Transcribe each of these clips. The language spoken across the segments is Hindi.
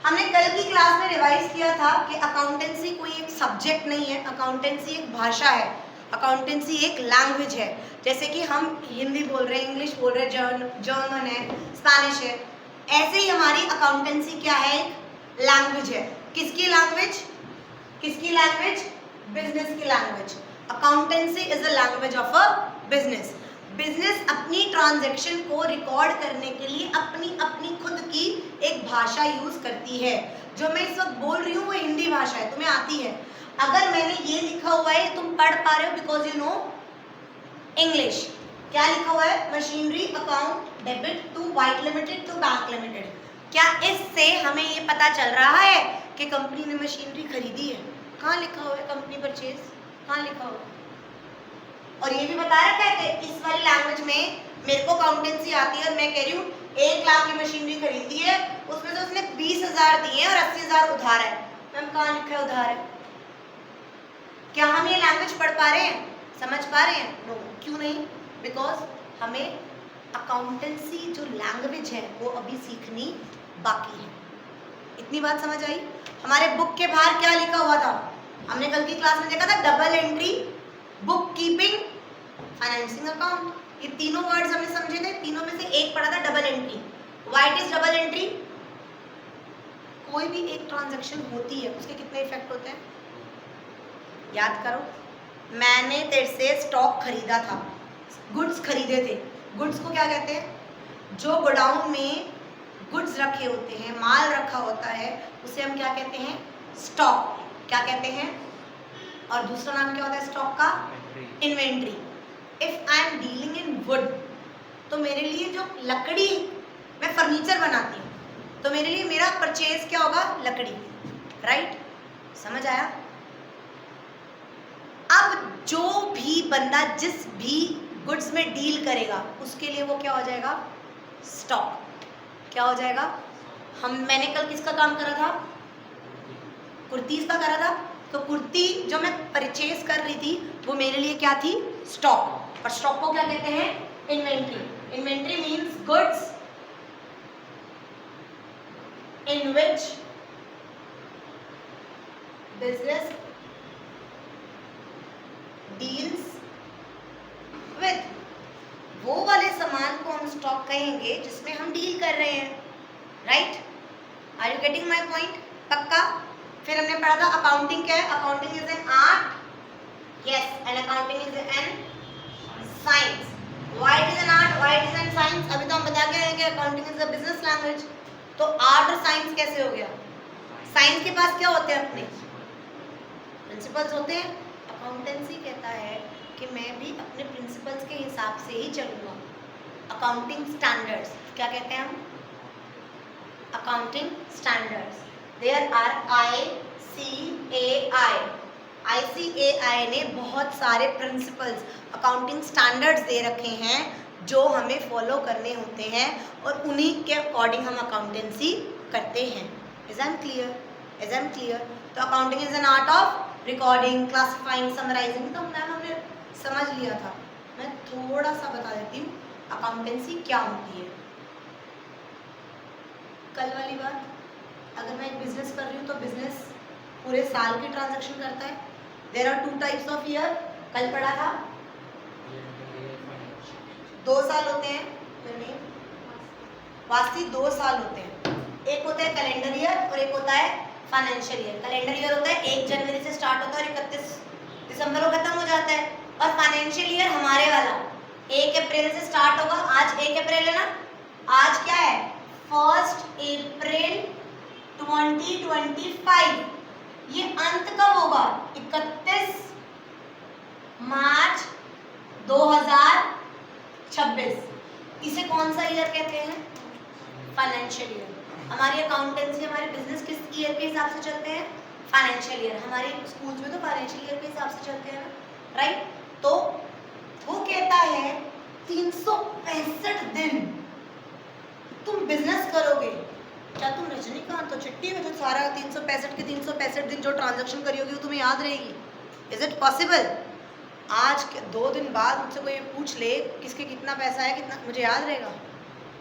हमने कल की क्लास में रिवाइज किया था कि अकाउंटेंसी कोई एक सब्जेक्ट नहीं है, अकाउंटेंसी एक भाषा है, अकाउंटेंसी एक लैंग्वेज है। जैसे कि हम हिंदी बोल रहे हैं, इंग्लिश बोल रहे हैं, जर्मन है, स्पेनिश है, ऐसे ही हमारी अकाउंटेंसी क्या है, एक लैंग्वेज है। किसकी लैंग्वेज? किसकी लैंग्वेज? बिजनेस की language. Accountancy is a language of a business. Business अपनी ट्रांजैक्शन को रिकॉर्ड करने के लिए अपनी अपनी खुद की एक भाषा यूज करती है। जो मैं इस वक्त बोल रही हूँ वो हिंदी भाषा है, तुम्हें आती है। अगर मैंने ये लिखा हुआ है, तुम पढ़ पा रहे हो बिकॉज यू नो इंग्लिश। क्या लिखा हुआ है? Machinery account debit to white limited to bank limited. क्या इससे हमें ये पता चल रहा है कि कंपनी ने मशीनरी खरीदी है? कहाँ लिखा हुआ है कंपनी परचेज? कहाँ लिखा हुआ है? और ये भी बता रखा है कि इस वाली लैंग्वेज में मेरे को अकाउंटेंसी आती है और मैं कह रही हूँ 1 लाख की मशीनरी खरीदी है, उसमें से उसने 20,000 दिए हैं और 80,000 उधार है। मैम कहाँ लिखा है उधार है? क्या हम ये लैंग्वेज पढ़ पा रहे हैं, समझ पा रहे हैं? नो। क्यों नहीं? बिकॉज हमें अकाउंटेंसी जो लैंग्वेज है वो अभी सीखनी बाकी है। इतनी बात समझ आई? हमारे बुक के बाहर क्या लिखा हुआ था? हमने कल की क्लास में देखा था double entry, book keeping, financing account. ये तीनों वर्ड्स हमने समझे थे, तीनों में से एक पढ़ा था double entry. What is double entry? कोई भी एक ट्रांजैक्शन होती है उसके कितने इफेक्ट होते हैं? याद करो। मैंने तेरे से स्टॉक खरीदा था, गुड्स खरीदे थे। गुड्स को क्या कहते हैं? जो गोडाउन में गुड्स रखे होते हैं, माल रखा होता है, उसे हम क्या कहते हैं? स्टॉक। क्या कहते हैं? और दूसरा नाम क्या होता है स्टॉक का? Inventory. If I am dealing in would, तो मेरे लिए जो लकड़ी, मैं फर्नीचर बनाती हूँ, तो मेरे लिए मेरा परचेज क्या होगा? लकड़ी। राइट? समझ आया? अब जो भी बंदा जिस भी गुड्स में डील करेगा उसके लिए वो क्या हो जाएगा? स्टॉक। क्या हो जाएगा? मैंने कल किसका काम करा था? कुर्तीज का करा था। तो कुर्ती जो मैं परचेज कर रही थी वो मेरे लिए क्या थी? स्टॉक। और स्टॉक को क्या कहते हैं? Inventory. Inventory means goods in which business deals with. वो वाले सामान को हम स्टॉक कहेंगे जिसमें हम डील कर रहे हैं। Right? Are you getting my point? पक्का? फिर हमने पढ़ा था अकाउंटिंग क्या है? Accounting is an art. Yes, and accounting is an science. Why it is an art, why it is an science? अभी तो हम बता के आए कि accounting is a business language. तो आर्ट और साइंस कैसे हो गया? साइंस के पास क्या होते हैं? अपने प्रिंसिपल्स होते हैं। अकाउंटेंसी कहता है कि मैं भी अपने प्रिंसिपल्स के हिसाब से ही चलूंगा। अकाउंटिंग स्टैंडर्ड्स क्या कहते हैं हम? Accounting standards. There are ICAI। ICAI ने बहुत सारे प्रिंसिपल्स, अकाउंटिंग स्टैंडर्ड्स दे रखे हैं जो हमें फॉलो करने होते हैं और उन्हीं के अकॉर्डिंग हम अकाउंटेंसी करते हैं। Is em clear? Is em clear? तो accounting is an art of recording, classifying, summarising. तो मैम हमने समझ लिया था। मैं थोड़ा सा बता देती हूँ अकाउंटेंसी क्या होती है। कल वाली बात, अगर मैं एक बिजनेस कर रही हूँ तो बिजनेस पूरे साल की ट्रांजैक्शन करता है। There are 2 types of year. कल पढ़ा था 2 साल होते हैं, वार्षिक 2 साल होते हैं। एक होता है कैलेंडर ईयर और एक होता है फाइनेंशियल ईयर। कैलेंडर ईयर होता है 1 जनवरी से स्टार्ट होता है और 31 दिसंबर को खत्म हो जाता है। और फाइनेंशियल ईयर हमारे वाला 1 अप्रैल से स्टार्ट होगा। आज 1 अप्रैल है ना? आज क्या है? 1 अप्रैल 2025। ये अंत कब होगा? 31 मार्च 2026। इसे कौन सा ईयर कहते हैं? Financial year. हमारी अकाउंटेंसी, हमारे बिजनेस किस ईयर के हिसाब से चलते हैं? Financial year. हमारे स्कूल्स में तो फाइनेंशियल ईयर के हिसाब से चलते हैं ना? राइट? तो वो कहता है 365 दिन तुम बिजनेस करोगे। क्या तुम रजनीकांत तो चिट्ठी में जो सारा 365 के 365 दिन जो ट्रांजैक्शन करी होगी वो तुम्हें याद रहेगी? Is it possible? आज के 2 दिन बाद मुझसे कोई पूछ ले किसके कितना पैसा है, कितना, मुझे याद रहेगा?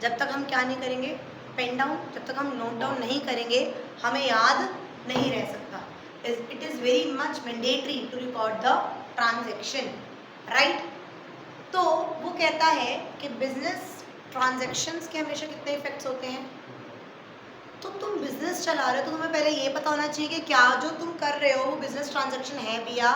जब तक हम क्या नहीं करेंगे? पेन डाउन, जब तक हम नोट डाउन नहीं करेंगे हमें याद नहीं रह सकता. It is very much mandatory to record the transaction, right. तो वो कहता है कि बिजनेस ट्रांजेक्शन्स के हमेशा कितने इफेक्ट्स होते हैं. तो तुम बिजनेस चला रहे हो तो तुम्हें पहले ये पता होना चाहिए कि क्या जो तुम कर रहे हो वो बिजनेस ट्रांजेक्शन है भी या.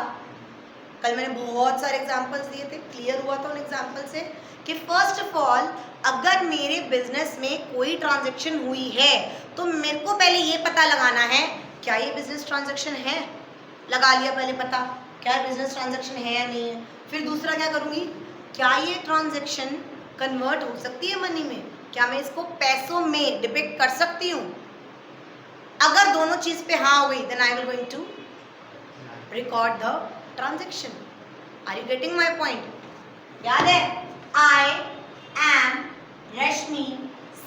कल मैंने बहुत सारे एग्जांपल्स दिए थे, क्लियर हुआ था उन एग्जांपल से कि फर्स्ट ऑफ ऑल अगर मेरे बिजनेस में कोई ट्रांजेक्शन हुई है तो मेरे को पहले ये पता लगाना है क्या ये बिजनेस ट्रांजेक्शन है. लगा लिया पहले पता क्या बिजनेस ट्रांजेक्शन है या नहीं है. फिर दूसरा क्या करूँगी, क्या ये ट्रांजेक्शन कन्वर्ट हो सकती है मनी में, क्या मैं इसको पैसों में डिपिक्ट कर सकती हूँ. अगर दोनों चीज़ पे हाँ हो गई then I will going to record the transaction. Are you getting my point. याद है, I am Rashmi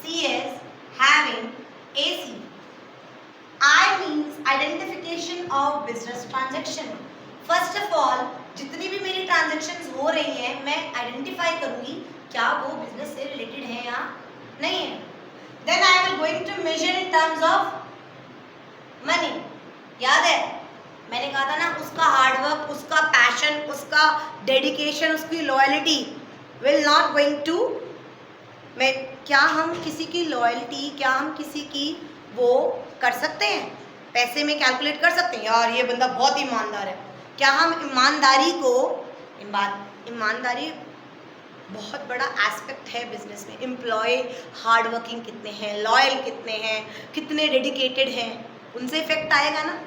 CS having AC. I means identification of business transaction. First of all जितनी भी मेरी ट्रांजेक्शन्स हो रही हैं मैं आइडेंटिफाई करूंगी क्या वो बिजनेस से रिलेटेड है या नहीं है. Then I will going to measure in terms of money. याद है मैंने कहा था ना, उसका हार्डवर्क, उसका पैशन, उसका डेडिकेशन, उसकी loyalty will not going to. मैं क्या हम किसी की लॉयल्टी, क्या हम किसी की वो कर सकते हैं, पैसे में कैलकुलेट कर सकते हैं. यार ये बंदा बहुत ईमानदार है. क्या हम ईमानदारी को, ईमानदारी बहुत बड़ा एस्पेक्ट है बिजनेस में. एम्प्लॉय हार्ड वर्किंग कितने हैं, लॉयल कितने हैं, कितने डेडिकेटेड हैं, उनसे इफेक्ट आएगा ना.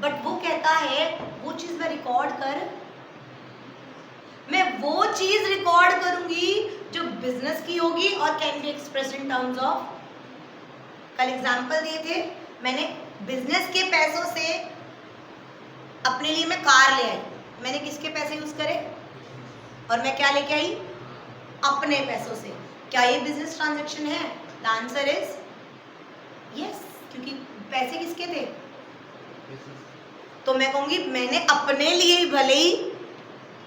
बट वो कहता है वो चीज़ मैं रिकॉर्ड मैं वो चीज़ रिकॉर्ड करूंगी जो बिजनेस की होगी और can be express in terms of. कल एग्जाम्पल दिए थे मैंने, बिजनेस के पैसों से अपने लिए मैं कार ले आई. मैंने किसके पैसे यूज करे और मैं क्या लेके आई, अपने पैसों से. क्या ये बिजनेस ट्रांजैक्शन है? द आंसर इज यस, क्योंकि पैसे किसके थे. तो मैं कहूंगी मैंने अपने लिए ही भले ही,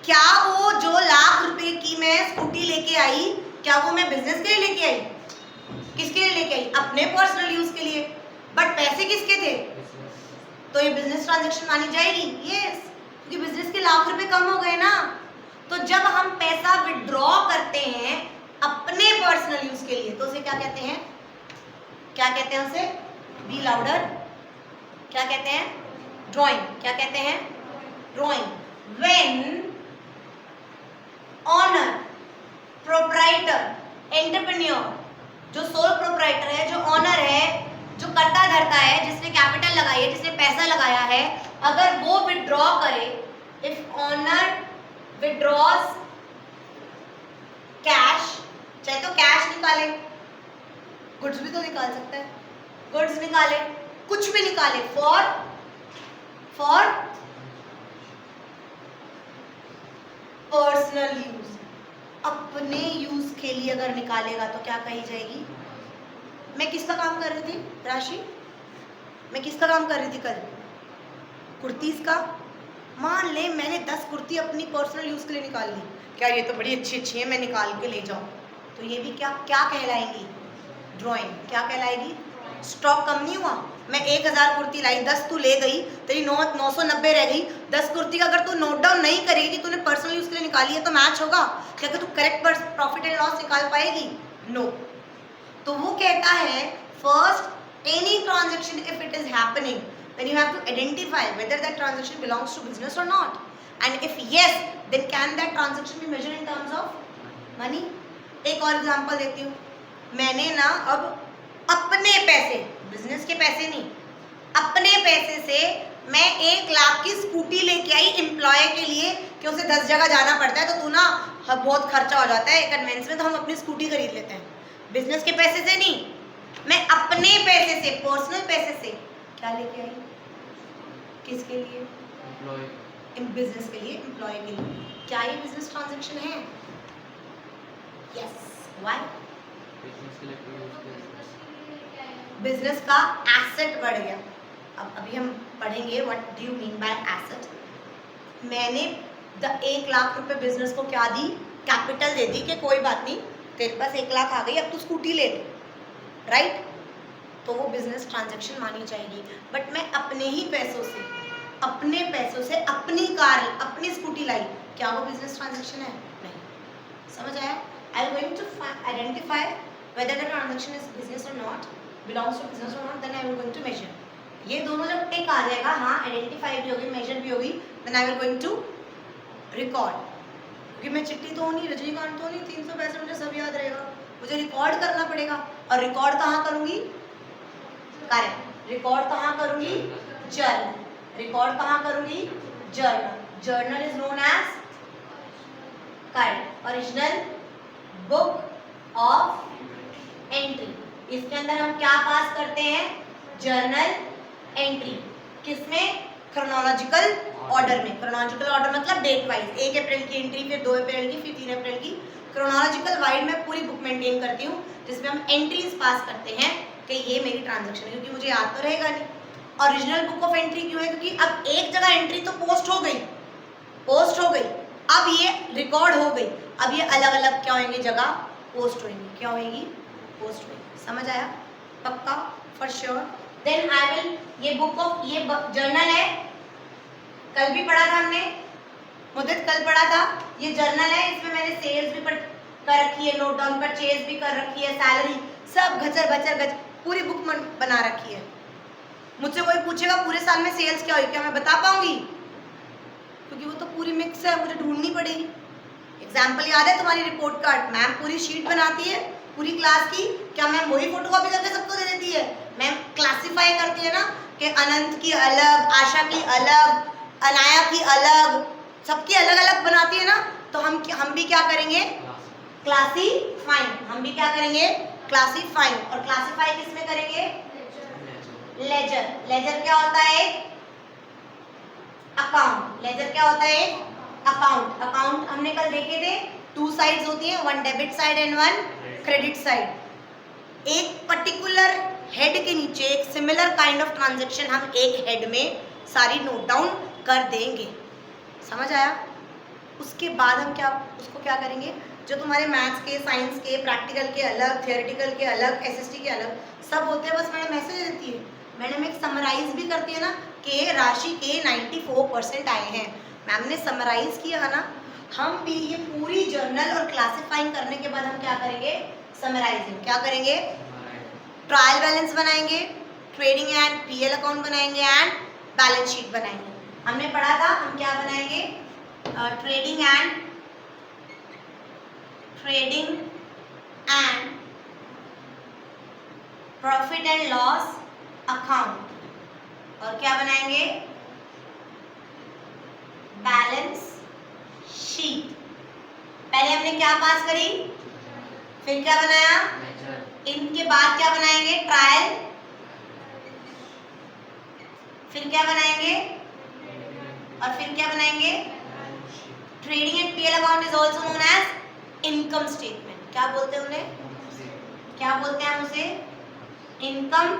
क्या वो जो लाख रुपए की मैं स्कूटी लेके आई क्या वो मैं बिजनेस के लिए लेके आई, किसके लिए लेके आई, अपने पर्सनल यूज के लिए. बट पैसे किसके थे, तो ये बिजनेस ट्रांजैक्शन मानी जाएगी. यस, क्योंकि बिजनेस के लाख रुपए कम हो गए ना. तो जब हम पैसा विड्रॉ करते हैं अपने पर्सनल यूज के लिए तो उसे क्या कहते हैं, क्या कहते हैं उसे, बी लाउडर, क्या कहते हैं, ड्रॉइंग. क्या कहते हैं, drawing. When owner, proprietor, entrepreneur, जो सोल प्रोप्राइटर है, जो ऑनर है, जो करता धरता है, जिसने कैपिटल लगाई है, जिसने पैसा लगाया है, अगर वो विड्रॉ करे, इफ ऑनर विड्रॉज कैश, चाहे तो कैश निकाले, गुड्स भी तो निकाल सकता है, गुड्स निकाले, कुछ भी निकाले, फॉर पर्सनल यूज, अपने यूज के लिए अगर निकालेगा तो क्या कही जाएगी. मैं किसका काम कर रही थी राशि, मैं किसका काम कर रही थी कल, कुर्तीज का. मान ले मैंने 10 कुर्ती अपनी पर्सनल यूज के लिए निकाल ली, क्या ये तो बड़ी अच्छी अच्छी है, मैं निकाल के ले जाऊं, तो ये भी क्या क्या कहलाएंगी, ड्राइंग. क्या कहलाएगी, स्टॉक कम नहीं हुआ. मैं 1000 कुर्ती लाई, 10 तू ले गई, तेरी 990 रह गई. 10 कुर्ती का अगर तू नोट डाउन नहीं करेगी कि तूने पर्सनल यूज के लिए निकाली है तो मैच होगा क्या, तू करेक्ट प्रॉफिट एंड लॉस निकाल पाएगी, नो. तो वो कहता है first any transaction if it is happening then you have to identify whether that transaction belongs to business or not, and if yes then can that transaction be measured in terms of money. एक और एग्जांपल देती हूँ. मैंने ना अब अपने पैसे, बिजनेस के पैसे नहीं, अपने पैसे से मैं 1 लाख की स्कूटी लेके आई एम्प्लॉय के लिए कि उसे 10 जगह जाना पड़ता है तो तू ना बहुत खर्चा हो जाता है कन्वेंस में, तो हम अपनी स्कूटी खरीद लेते हैं. बिजनेस के पैसे से नहीं, मैं अपने पैसे से, पर्सनल पैसे से क्या लेके आई, किसके लिए, बिजनेस के लिए, एम्प्लॉय के लिए. क्या ये बिजनेस ट्रांजैक्शन है, यस. व्हाई, बिजनेस का एसेट बढ़ गया. अब अभी हम पढ़ेंगे what do you mean bye asset. मैंने 1 लाख रुपए बिजनेस को क्या दी, कैपिटल दे दी कि कोई बात नहीं तेरे पास 1 लाख आ गई, अब तू स्कूटी ले ले, राइट? तो वो बिजनेस ट्रांजैक्शन मानी जाएगी। बट मैं अपने ही पैसों से, अपने पैसों से अपनी कार, अपनी स्कूटी लाई, क्या वो बिजनेस ट्रांजैक्शन है? नहीं। समझ आया? I am going to identify whether the transaction is business or not, belongs to business or not, then I will going to measure. ये दोनों जब टिक आ जाएगा, हाँ आइडेंटिफाई भी होगी, मेजर भी होगी, then I will going to record. क्योंकि मैं चिट्ठी तो नहीं, रजनीकांत तो नहीं, 365 मुझे सब याद रहेगा, मुझे रिकॉर्ड करना पड़ेगा। और रिकॉर्ड कहाँ करूंगी? करेक्ट। रिकॉर्ड कहाँ करूंगी? जर्नल। रिकॉर्ड कहाँ करूंगी? Journal. Journal is known as correct original book of entry. इसके अंदर हम क्या पास करते हैं? Journal entry. किसमें? क्रोनोलॉजिकल ऑर्डर में। क्रोनोलॉजिकल ऑर्डर मतलब डेट वाइज, 1 अप्रैल की एंट्री, फिर 2 अप्रैल की, फिर 3 अप्रैल की। क्रोनोलॉजिकल वाइज में पूरी बुक मेंटेन करती हूँ, जिसमें हम एंट्रीज पास करते हैं कि ये मेरी ट्रांजैक्शन है, क्योंकि मुझे याद तो रहेगा नहीं। ओरिजिनल बुक ऑफ एंट्री क्यों है? क्योंकि अब एक जगह एंट्री तो पोस्ट हो गई, पोस्ट हो गई, अब ये रिकॉर्ड हो गई, अब ये अलग अलग क्या होंगे? जगह पोस्ट होंगी। क्या होंगी? पोस्ट होंगी। समझ आया? पक्का? For sure. Then I will, ये बुक ऑफ, ये जर्नल है, कल भी पढ़ा था हमने, मुद्दत कल पढ़ा था। ये जर्नल है, इसमें मैंने सेल्स भी कर रखी है, नोट डाउन परचेज भी कर रखी है, सैलरी सब घचर बचर गच पूरी बुक बना रखी है। मुझसे कोई पूछेगा पूरे साल में सेल्स क्या हुई, क्या मैं बता पाऊंगी? क्योंकि वो तो पूरी मिक्स है, मुझे ढूंढनी पड़ेगी। एग्जाम्पल याद है तुम्हारी रिपोर्ट कार्ड? मैम पूरी शीट बनाती है पूरी क्लास की, क्या मैम वही फोटोकॉपी करके सबको दे देती है? मैम क्लासिफाई करती है ना कि अनंत की अलग, आशा की अलग, अनाया की अलग, सबकी अलग अलग बनाती है ना। तो हम भी क्या करेंगे? क्लासीफाइंग। हम भी क्या करेंगे? क्लासीफाइंग। और क्लासीफाई किसमें करेंगे? लेजर। लेजर क्या होता है? अकाउंट। लेजर क्या होता है? अकाउंट। अकाउंट हमने कल देखे थे, 2 साइड्स होती हैं, 1 debit side and 1 credit side. एक पर्टिकुलर हेड के नीचे एक सिमिलर काइंड ऑफ ट्रांजैक्शन हम एक हेड में सारी नोट डाउन कर देंगे। समझ आया? उसके बाद हम उसको क्या करेंगे? जो तुम्हारे मैथ्स के, साइंस के, प्रैक्टिकल के अलग, थियोरेटिकल के अलग, एसएसटी के अलग सब होते हैं, बस मैडम मैसेज देती है, मैडम एक समराइज भी करती है ना कि राशि के 94% आए हैं। मैम ने समराइज किया है ना, हम भी ये पूरी जर्नल और क्लासिफाइंग करने के बाद हम क्या करेंगे? समराइजिंग। क्या करेंगे? ट्रायल बैलेंस बनाएंगे, ट्रेडिंग एंड पीएल अकाउंट बनाएंगे एंड बैलेंस शीट बनाएंगे। हमने पढ़ा था हम क्या बनाएंगे? Trading and profit and loss account. और क्या बनाएंगे? Balance sheet. पहले हमने क्या पास करी, फिर क्या बनाया, इनके बाद क्या बनाएंगे? ट्रायल, फिर क्या बनाएंगे, और फिर क्या बनाएंगे? Trading and PL account is also known as income statement. क्या बोलते हैं उन्हें? क्या बोलते हैं हम उसे? Income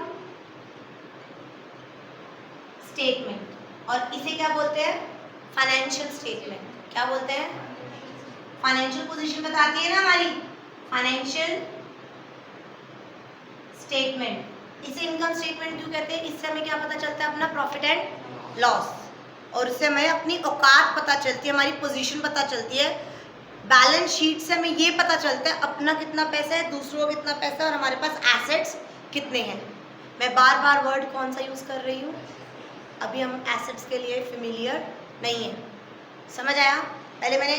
statement. और इसे क्या बोलते हैं? Financial statement. क्या बोलते हैं? फाइनेंशियल पोजीशन बताती है ना हमारी, फाइनेंशियल स्टेटमेंट। इसे इनकम स्टेटमेंट क्यों कहते हैं? इससे हमें क्या पता चलता है? अपना प्रॉफिट एंड लॉस, और इससे हमें अपनी औकात पता चलती है, हमारी पोजीशन पता चलती है। बैलेंस शीट से हमें ये पता चलता है अपना कितना पैसा है, दूसरों का कितना पैसा है, और हमारे पास एसेट्स कितने हैं। मैं बार बार वर्ड कौन सा यूज़ कर रही हूँ? अभी हम एसेट्स के लिए फेमिलियर नहीं है। समझ आया? पहले मैंने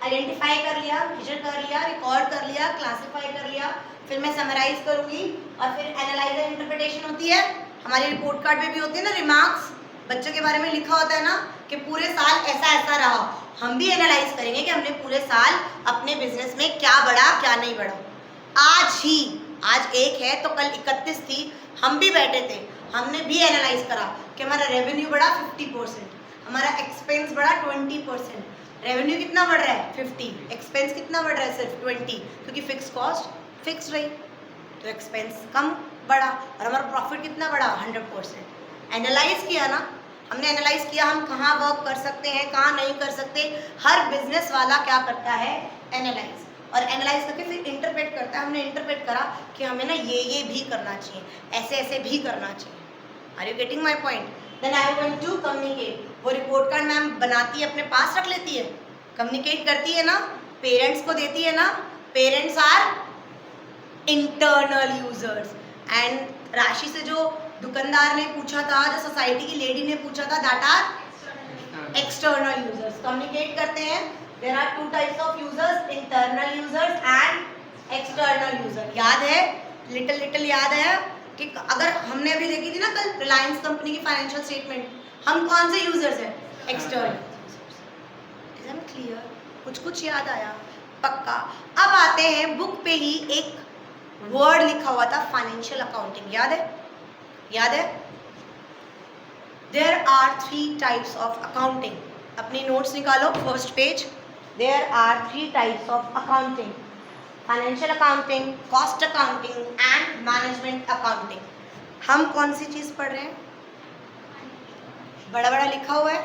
आइडेंटिफाई कर लिया, मेजर कर लिया, रिकॉर्ड कर लिया, क्लासिफाई कर लिया, फिर मैं समराइज करूँगी, और फिर एनालाइज एंड इंटरप्रिटेशन होती है। हमारी रिपोर्ट कार्ड में भी होती है ना रिमार्क्स, बच्चों के बारे में लिखा होता है ना कि पूरे साल ऐसा ऐसा रहा। हम भी एनालाइज करेंगे कि हमने पूरे साल अपने बिजनेस में क्या बढ़ा क्या नहीं बढ़ा। आज 1 है तो कल 31 थी, हम भी बैठे थे, हमने भी एनालाइज करा कि हमारा रेवेन्यू बढ़ा 50%, हमारा एक्सपेंस बढ़ा 20%। रेवेन्यू कितना बढ़ रहा है? 50, एक्सपेंस कितना बढ़ रहा है? सिर्फ 20, क्योंकि फिक्स कॉस्ट फिक्स रही, तो एक्सपेंस कम बढ़ा, और हमारा प्रॉफिट कितना बढ़ा? 100%। एनालाइज किया ना हमने, एनालाइज किया हम कहाँ वर्क कर सकते हैं, कहाँ नहीं कर सकते। हर बिजनेस वाला क्या करता है? एनालाइज। और एनालाइज करके फिर इंटरप्रेट करता है। हमने इंटरप्रेट करा कि हमें ना ये भी करना चाहिए, ऐसे ऐसे भी करना चाहिए। Are you getting my point? Then I want to communicate. वो रिपोर्ट कार्ड मैम बनाती है, अपने पास रख लेती है, कम्युनिकेट करती है ना, पेरेंट्स को देती है ना। Parents are internal users. And Rashi से जो दुकानदार ने पूछा था, जो सोसाइटी की लेडी ने पूछा था, that are external users. Communicate करते हैं। There are two types of users, internal users and external user. याद है, लिटिल याद है कि अगर हमने अभी देखी थी ना कल रिलायंस कंपनी की फाइनेंशियल स्टेटमेंट, हम कौन से यूजर्स हैं? एक्सटर्नल। Is that clear? कुछ याद आया? पक्का। अब आते हैं बुक पे ही एक वर्ड लिखा हुआ था, फाइनेंशियल अकाउंटिंग। याद है? There are 3 types of accounting. अपनी नोट्स निकालो, first page. There are 3 types of accounting, financial accounting, cost accounting and management accounting. हम कौन सी चीज पढ़ रहे हैं? बड़ा लिखा हुआ है।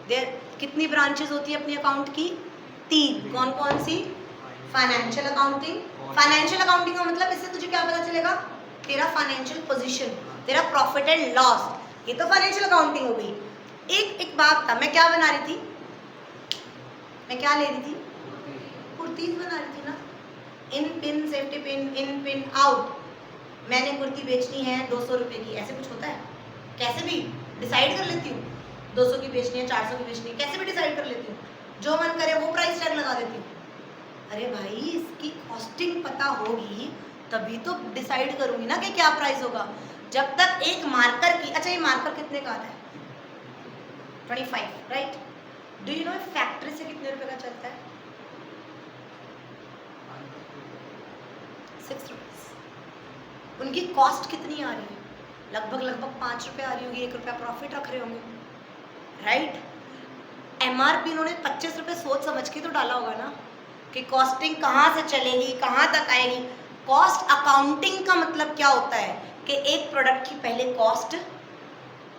देयर कितनी ब्रांचेस होती है अपनी अकाउंट की? 3। कौन सी? Financial accounting. फाइनेंशियल अकाउंटिंग का मतलब इससे तुझे क्या पता चलेगा? तेरा फाइनेंशियल पोजीशन, तेरा प्रॉफिट एंड लॉस, ये तो फाइनेंशियल अकाउंटिंग हो गई। एक बात था, मैं क्या बना रही थी? मैं क्या ले रही थी? कुर्तीज बना रही थी ना। इन पिन, सेफ्टी पिन, इन पिन आउट। मैंने कुर्ती बेचनी है 200 रुपये की, ऐसे कुछ होता है? कैसे भी डिसाइड कर लेती हूँ, 200 की बेचनी है, 400 की बेचनी है, कैसे भी डिसाइड कर लेती हूँ। जो मन करे वो प्राइस टैग लगा देती हूँ। अरे भाई, इसकी कॉस्टिंग पता होगी तभी तो डिसाइड करूंगी ना कि क्या प्राइस होगा। जब तक एक मार्कर की, अच्छा ये मार्कर कितने का आता है? 25, right? Do you know factory से कितने रुपए का चलता है? 6 रुपीज। उनकी कॉस्ट कितनी आ रही है? लगभग 5 रुपए आ रही होगी, 1 रुपया प्रॉफिट रख रहे होंगे, राइट? एमआरपी उन्होंने 25 रुपए सोच समझ के तो डाला होगा ना कि कॉस्टिंग कहाँ से चलेगी, कहाँ तक आएगी। कॉस्ट अकाउंटिंग का मतलब क्या होता है कि एक प्रोडक्ट की पहले कॉस्ट,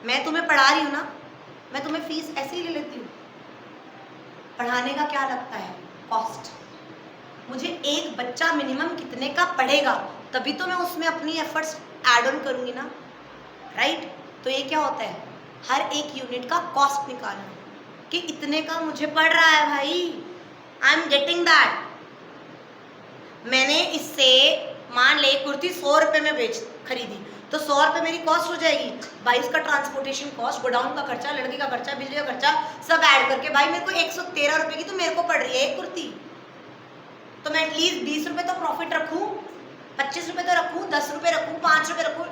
मैं तुम्हें पढ़ा रही हूँ ना, मैं तुम्हें फीस ऐसे ही ले लेती हूँ। पढ़ाने का क्या लगता है? कॉस्ट। मुझे एक बच्चा मिनिमम कितने का पढ़ेगा, तभी तो मैं उसमें अपनी एफर्ट्स ऐड ऑन करूँगी ना, राइट? तो ये क्या होता है? हर एक यूनिट का कॉस्ट निकालना कि इतने का मुझे पड़ रहा है भाई, आई एम गेटिंग दैट। मैंने इससे मान ले कुर्ती 100 रुपये में खरीदी, तो 100 रुपये मेरी कॉस्ट हो जाएगी। भाई उसका ट्रांसपोर्टेशन कॉस्ट, गोडाउन का खर्चा, लड़के का खर्चा, बिजली का खर्चा, सब ऐड करके भाई मेरे को 113 रुपये की तो मेरे को पड़ रही है एक कुर्ती। तो मैं एटलीस्ट 20 रुपये तो प्रॉफिट रखूँ, 25 रुपये तो रखूँ, 10 रुपये रखूँ, 5 रुपये रखूँ।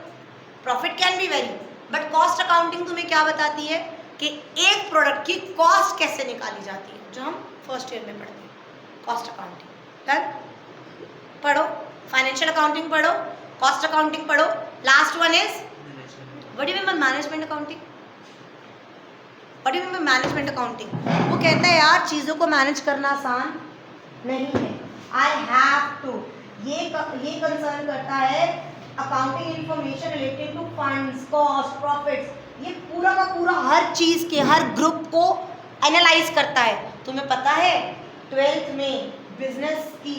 Profit can be very, but cost accounting तुम्हें क्या बताती है कि एक प्रोडक्ट की कॉस्ट कैसे निकाली जाती है, जो हम फर्स्ट ईयर में पढ़ते हैं। Cost accounting done? पढ़ो, फाइनेंशियल अकाउंटिंग पढ़ो, कॉस्ट अकाउंटिंग पढ़ो। Last one is what do you mean by management accounting? What do you mean by management accounting? वो कहता है यार चीज़ों को मैनेज करना आसान नहीं है, आई हैव टू। ये कंसर्न करता है accounting information related to funds, cost, profits. ये पूरा का पूरा हर चीज़ के हर ग्रुप को एनालाइज करता है। तुम्हें पता है 12th में बिजनेस की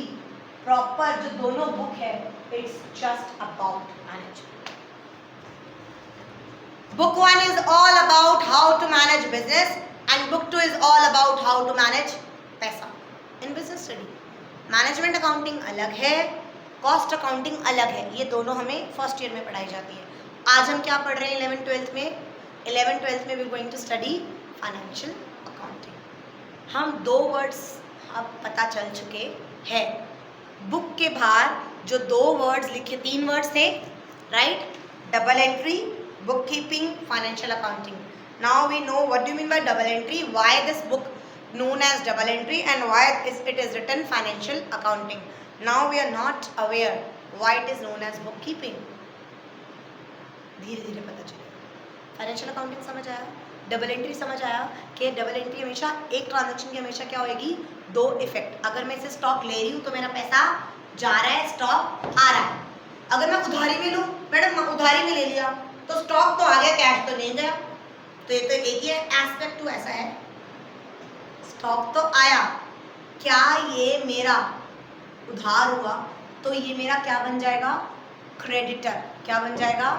प्रॉपर जो दोनों बुक है, it's just about management. Book 1 is all about how to manage business and book 2 is all about how to manage पैसा in business study. Management accounting अलग है, कॉस्ट अकाउंटिंग अलग है, ये दोनों हमें फर्स्ट ईयर में पढ़ाई जाती है। आज हम क्या पढ़ रहे हैं 11th-12th में? 11th-12th में we going to study financial accounting. हम 2 वर्ड्स अब पता चल चुके हैं। बुक के बाहर जो 2 वर्ड्स लिखे, 3 वर्ड्स थे, right? Double entry, book keeping, financial accounting. Now we know what do you mean by double entry, why this book known as double entry and why it is written financial accounting. Now we are not aware why it is known as bookkeeping. धीरे धीरे पता चलेगा। फाइनेंशियल अकाउंटिंग समझ आया, डबल एंट्री समझ आया कि डबल एंट्री हमेशा एक ट्रांजैक्शन की हमेशा क्या होगी? 2 इफेक्ट। अगर मैं इसे स्टॉक ले रही हूँ तो मेरा पैसा जा रहा है, स्टॉक आ रहा है। अगर मैं उधारी में लूँ, मैडम उधारी में ले लिया तो स्टॉक तो आ गया, कैश तो नहीं गया। तो ये तो एक ही है एस्पेक्ट टू, ऐसा है स्टॉक तो आया, क्या ये मेरा उधार हुआ, तो ये मेरा क्या बन जाएगा? क्रेडिटर। क्या बन जाएगा?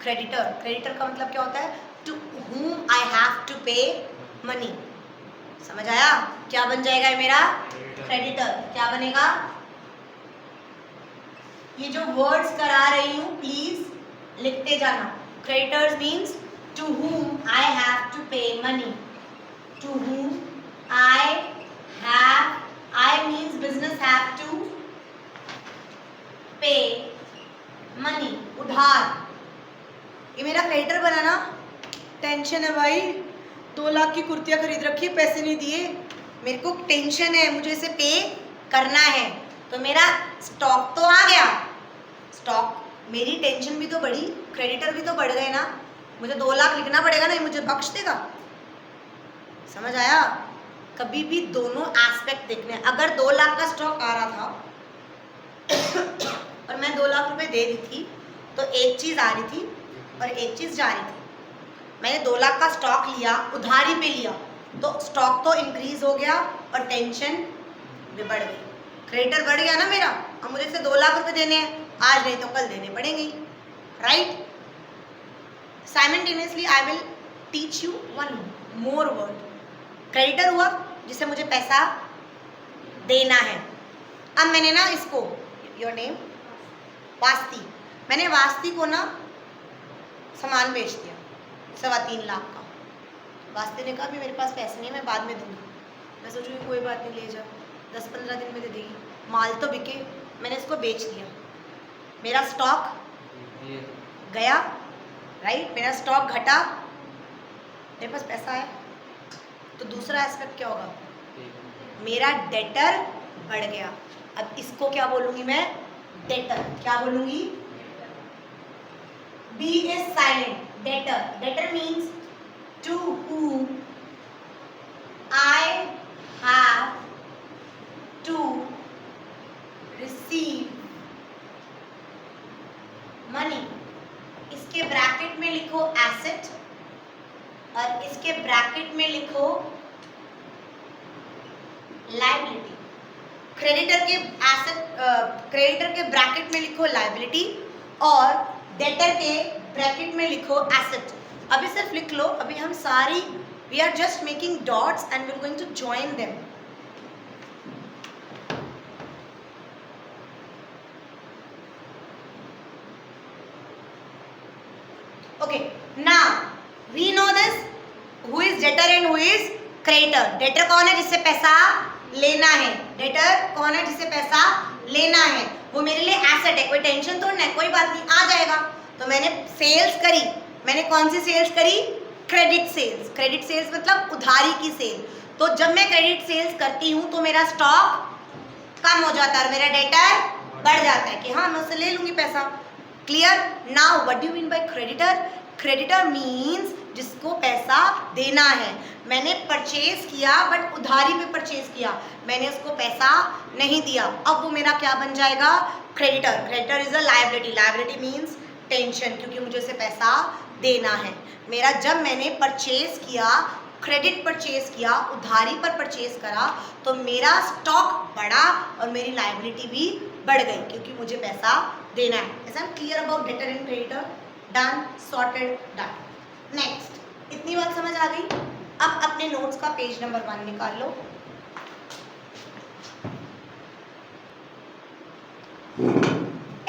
क्रेडिटर। क्रेडिटर का मतलब क्या होता है? To whom I have to pay money। समझ आया? क्या बन जाएगा ये मेरा? क्रेडिटर। क्या बनेगा? ये जो वर्ड्स करा रही हूँ प्लीज लिखते जाना। Creditors means to whom I have to pay money। to whom I means business have to pay money, उधार। ये मेरा क्रेडिटर बना ना। टेंशन है भाई, 2 लाख की कुर्तियाँ खरीद रखी, पैसे नहीं दिए, मेरे को टेंशन है, मुझे इसे पे करना है। तो मेरा स्टॉक तो आ गया, स्टॉक, मेरी टेंशन भी तो बढ़ी, क्रेडिटर भी तो बढ़ गए ना। मुझे 2 लाख लिखना पड़ेगा ना, ये मुझे बख्श देगा। समझ आया? कभी भी दोनों एस्पेक्ट देखने। अगर 2 लाख का स्टॉक आ रहा था और मैं 2 लाख रुपए दे रही थी, तो एक चीज़ आ रही थी और एक चीज़ जा रही थी। मैंने 2 लाख का स्टॉक लिया, उधारी पे लिया, तो स्टॉक तो इंक्रीज हो गया और टेंशन भी बढ़ गई। क्रेडिटर बढ़ गया ना मेरा। अब मुझे से 2 लाख रुपए देने हैं, आज नहीं तो कल देने पड़ेंगे, right? Simultaneously I will teach you one more word. Creditor हुआ जिसे मुझे पैसा देना है। अब मैंने ना इसको, योर नेम वास्ती, मैंने वास्ती को ना सामान बेच दिया 3.25 लाख का। वास्ती ने कहा भी मेरे पास पैसे नहीं है, मैं बाद में दूंगी। मैं सोचूंगी कोई बात नहीं, ले जाओ, 10-15 दिन में दे देगी, माल तो बिके। मैंने इसको बेच दिया, मेरा स्टॉक गया, राइट? मेरा स्टॉक घटा, मेरे पास पैसा है। तो दूसरा एस्पेक्ट क्या होगा? मेरा डेटर बढ़ गया। अब इसको क्या बोलूंगी मैं? डेटर। क्या बोलूंगी? B is silent। Debtor. Debtor means to whom I have to receive money। इसके ब्रैकेट में लिखो एसेट और इसके ब्रैकेट में लिखो लायबिलिटी। क्रेडिटर के एसेट, क्रेडिटर के ब्रैकेट में लिखो लायबिलिटी और डेटर के ब्रैकेट में लिखो एसेट। अभी सिर्फ लिख लो, अभी हम सारी, we are just making dots and we are going to join them. Okay, now we know this, who is debtor and who is creditor। debtor कौन है? जिससे पैसा लेना है। डेटर कौन है? जिससे पैसा लेना है। वो मेरे लिए एसेट है, कोई टेंशन तो नहीं, कोई बात नहीं, आ जाएगा। तो मैंने सेल्स करी, मैंने कौन सी सेल्स करी? Credit sales. क्रेडिट सेल्स मतलब उधारी की सेल। तो जब मैं क्रेडिट सेल्स करती हूँ तो मेरा स्टॉक कम हो जाता है और मेरा डेटर बढ़ जाता है कि हाँ मैं उससे ले लूंगी पैसा। Clear? Now what do you mean bye creditor? Creditor means जिसको पैसा देना है। मैंने परचेज किया बट उधारी पे परचेज किया, मैंने उसको पैसा नहीं दिया, अब वो मेरा क्या बन जाएगा? Creditor. Creditor is a liability. Liability means tension, क्योंकि मुझे उसे पैसा देना है। मेरा जब मैंने परचेज किया, क्रेडिट परचेज किया, उधारी पर परचेज करा, तो मेरा स्टॉक बढ़ा और मेरी लायबिलिटी भी बढ़ गई क्योंकि मुझे पैसा देना है। Is I clear about debtor and creditor? Done, sorted, done. Next, इतनी बात समझ आ गई? अब अपने नोट्स का पेज नंबर 1 निकाल लो।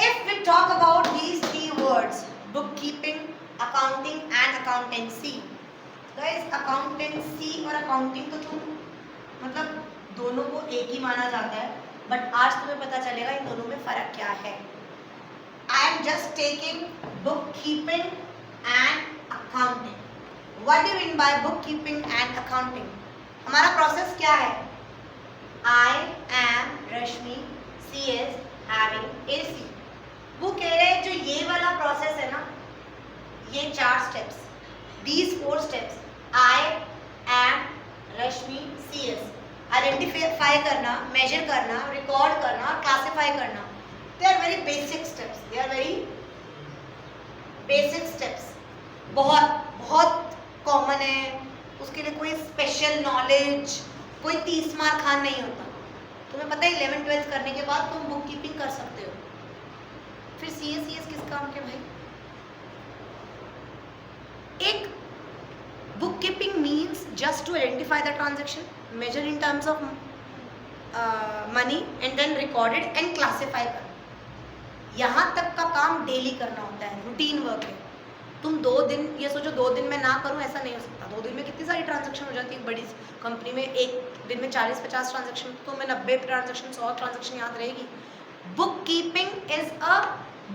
If we talk about these three words, bookkeeping, accounting and accountancy, guys, accountancy और accounting तो तुम मतलब दोनों को एक ही माना जाता है, बट आज तुम्हें पता चलेगा इन दोनों में फर्क क्या है। I am just taking bookkeeping and accounting. What do you mean by bookkeeping and accounting? हमारा प्रोसेस क्या है? I am Rashmi, CS, having AC। वो कह रहे हैं जो ये वाला प्रोसेस है ना, ये 4 steps, these 4 steps, I am Rashmi, CS, identify करना, मेजर करना, रिकॉर्ड करना और क्लासिफाई करना, they are very basic steps, they are very basic steps। बहुत बहुत कॉमन है, उसके लिए कोई स्पेशल नॉलेज, कोई 30 मार खान नहीं होता। तुम्हें पता है 11 12 करने के बाद तुम बुक कीपिंग कर सकते हो, फिर CS किस काम के भाई। एक book keeping means just to identify the transaction, measure in terms of money and then recorded and classify कर। यहाँ तक का काम डेली करना होता है, रूटीन वर्क है। तुम 2 दिन ये सोचो 2 दिन में ना करूँ, ऐसा नहीं हो सकता। 2 दिन में कितनी सारी ट्रांजेक्शन हो जाती है बड़ी कंपनी में, एक दिन में 40-50 ट्रांजेक्शन, तो मैं 90 ट्रांजेक्शन 100 ट्रांजेक्शन याद रहेगी। Book keeping is a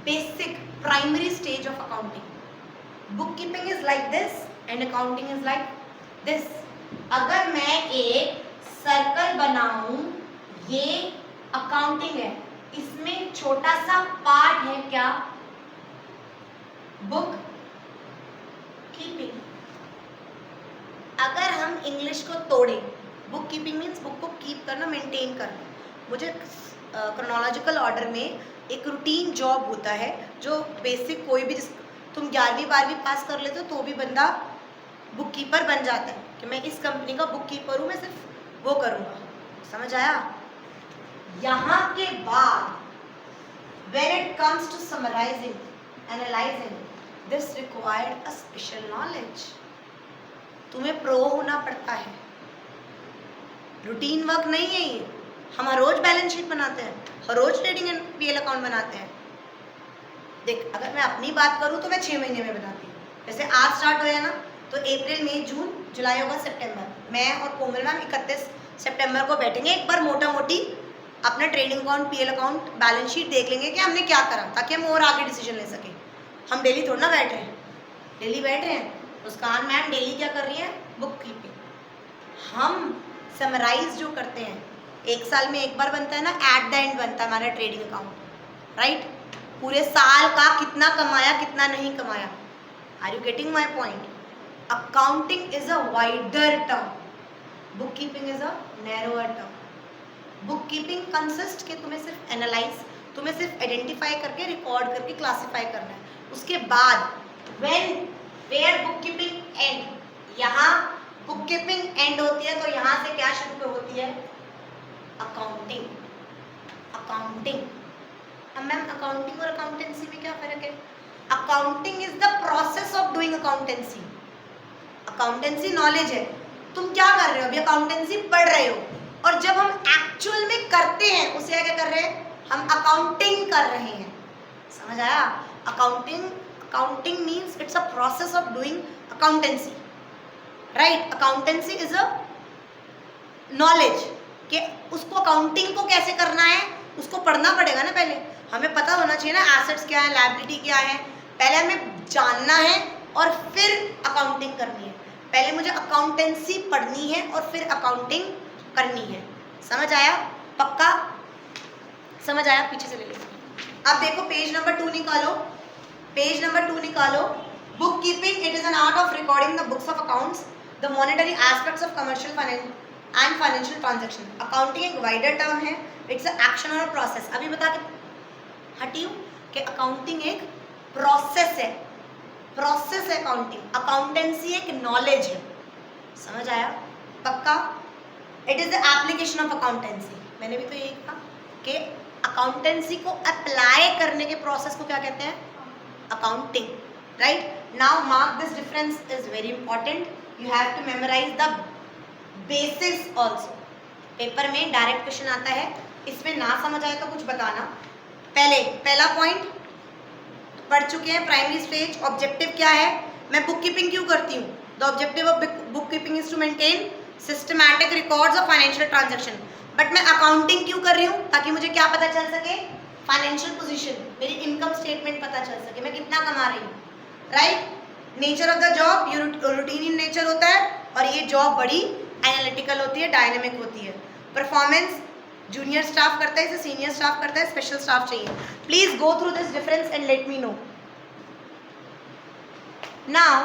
basic primary stage of accounting. Book keeping is like this and accounting is like this. अगर मैं एक सर्कल बनाऊं, ये अकाउंटिंग है, इसमें छोटा सा पार्ट है क्या, बुक कीपिंग। अगर हम इंग्लिश को तोड़ें, बुक कीपिंग मीन्स बुक को कीप करना, मेंटेन करना। मुझे क्रोनोलॉजिकल ऑर्डर में एक रूटीन जॉब होता है जो बेसिक, कोई भी तुम 11वीं 12वीं पास कर लेते हो तो भी बंदा बुक कीपर बन जाता है कि मैं इस कंपनी का बुक कीपर हूँ, मैं सिर्फ वो करूँगा। समझ आया? यहाँ के बाद when it comes to summarizing, analyzing, this required a special knowledge. तुम्हें प्रो होना पड़ता है, रूटीन वर्क नहीं है ये। हम हर रोज बैलेंस शीट बनाते हैं, हर रोज ट्रेडिंग एंड पीएल अकाउंट बनाते हैं। देख, अगर मैं अपनी बात करूँ तो मैं 6 महीने में बनाती हूँ। जैसे आज स्टार्ट हुआ है ना, तो अप्रैल मई जून जुलाई अगस्त सितंबर, मैं और कोमल मैम 31 सितंबर को बैठेंगे, एक बार मोटा मोटी अपना trading account PL account balance sheet देख लेंगे कि हमने क्या करा, ताकि हम और आगे डिसीजन ले सकें। हम डेली थोड़ा ना बैठ रहे हैं, डेली बैठ रहे हैं। मुस्कान मैम डेली क्या कर रही है, बुक कीपिंग। हम समराइज जो करते हैं, एक साल में एक बार बनता है ना, एट द एंड बनता है हमारा ट्रेडिंग अकाउंट, राइट। पूरे साल का कितना कमाया कितना नहीं कमाया। Are you getting my point? Accounting is a wider term, book keeping is a narrower term. Book keeping consist के तुम्हें सिर्फ एनालाइज, तुम्हें सिर्फ आइडेंटिफाई करके रिकॉर्ड करके क्लासिफाई करना है। उसके बाद when where book keeping end, यहाँ बुक कीपिंग एंड होती है तो यहाँ से क्या शुरू होती है, अकाउंटिंग। अकाउंटिंग, अब मैम अकाउंटिंग और अकाउंटेंसी में क्या फर्क है? Accounting is the process of doing accountancy. Accountancy knowledge है, तुम क्या कर रहे हो अभी, अकाउंटेंसी पढ़ रहे हो, और जब हम एक्चुअल में करते हैं उसे क्या कर रहे हैं, हम अकाउंटिंग कर रहे हैं। समझ आया? Accounting means it's a process of doing accountancy, right. Accountancy is a knowledge कि उसको अकाउंटिंग को कैसे करना है, उसको पढ़ना पड़ेगा ना। पहले हमें पता होना चाहिए ना एसेट्स क्या है, लायबिलिटी क्या है, पहले हमें जानना है और फिर अकाउंटिंग करनी है। पहले मुझे अकाउंटेंसी पढ़नी है और फिर अकाउंटिंग करनी है। समझ आया? पक्का समझ आया? पीछे से ले लीजिए। अब देखो पेज नंबर 2 निकालो, पेज नंबर 2 निकालो। Book keeping, it is an art of recording the books of accounts, the monetary aspects of commercial and financial transaction. Accounting एक वाइडर टर्म है, इट्स अ एक्शन और प्रोसेस। अभी बता के हटी हूँ कि अकाउंटिंग एक प्रोसेस है, प्रोसेस है अकाउंटिंग। अकाउंटेंसी एक नॉलेज है। समझ आया? पक्का? It is the application of accountancy. मैंने भी तो यही कहा कि अकाउंटेंसी को अप्लाई करने के प्रोसेस को क्या कहते हैं, accounting, right. Now mark this difference is very important, you have to memorise the basics also. Paper में डायरेक्ट क्वेश्चन आता है, इसमें ना समझ आए तो कुछ बताना। पहला पॉइंट पढ़ चुके हैं, प्राइमरी स्टेज। ऑब्जेक्टिव क्या है, मैं बुक कीपिंग क्यों करती हूँ? The objective of book keeping is to maintain systematic records of financial transaction. But मैं अकाउंटिंग क्यों कर रही हूँ? ताकि मुझे क्या पता चल सके, फाइनेंशियल पोजीशन, मेरी इनकम स्टेटमेंट पता चल सके, मैं कितना कमा रही हूँ, right. Nature of the job, ये रूटीन इन नेचर होता है और ये जॉब बड़ी एनालिटिकल होती है, डायनेमिक होती है। परफॉर्मेंस, जूनियर स्टाफ करता है, इसे सीनियर स्टाफ करता है, स्पेशल स्टाफ चाहिए। Please go through this difference and let me know. Now